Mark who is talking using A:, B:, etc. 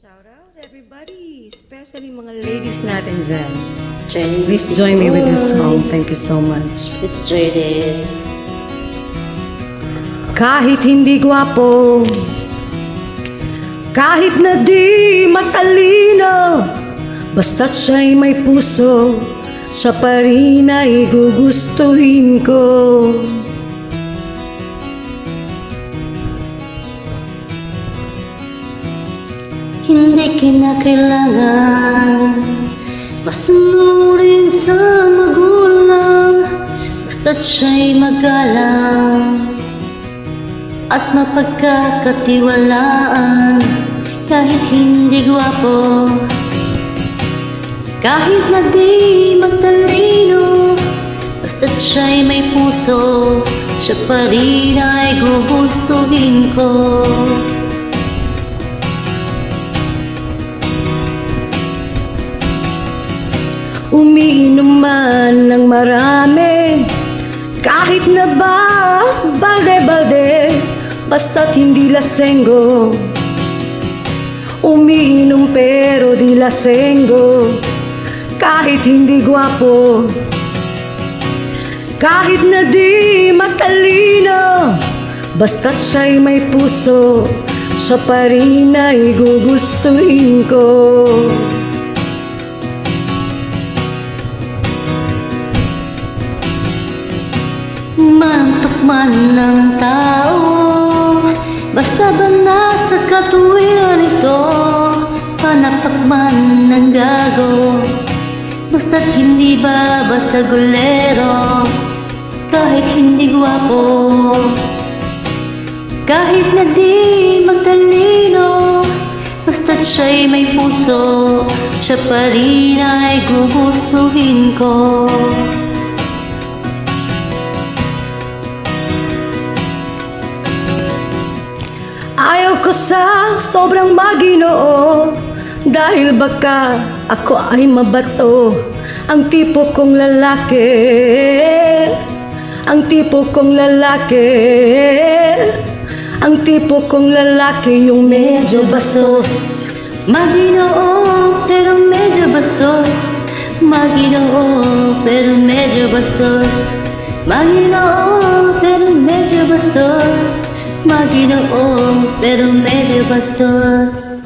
A: Shout out everybody, especially mga ladies natin dyan.
B: Chinese
A: Please join me with this
B: people.
A: song. Thank you so much.
B: Let's try this.
A: Kahit hindi gwapo, kahit na di matalino, basta't siya'y may puso, siya pa rin ay gugustuhin ko.
B: Hindi kinakailangan masunurin sa magulang, basta't siya'y magalang at mapagkakatiwalaan. Kahit hindi gwapo, kahit na di matalino, basta't siya'y may puso, siya pa rin ay gugustuhin ko.
A: Umiinom man ng marami, kahit na ba balde-balde, basta't hindi lasenggo. Umiinom pero di lasenggo, kahit hindi gwapo, kahit na di matalino, basta't siya'y may puso, siya pa rin ay gugustuhin ko.
B: Mantok man ng tao, basta ba nasa katuwiran ito, panapak man ng gago, basta't hindi ba basagulero. Kahit hindi gwapo, kahit na di magtalino, basta't siya'y may puso, siya pa rin ay gugustuhin ko.
A: Ayaw ko sa sobrang maginoo, dahil baka ako ay mabato. Ang tipo kong lalaki, ang tipo kong lalaki, ang tipo kong lalaki yung medyo bastos.
B: Maginoo pero medyo bastos, Maginoo pero medyo bastos, Maginoo pero medyo bastos, Maginoo pero medyo bastos.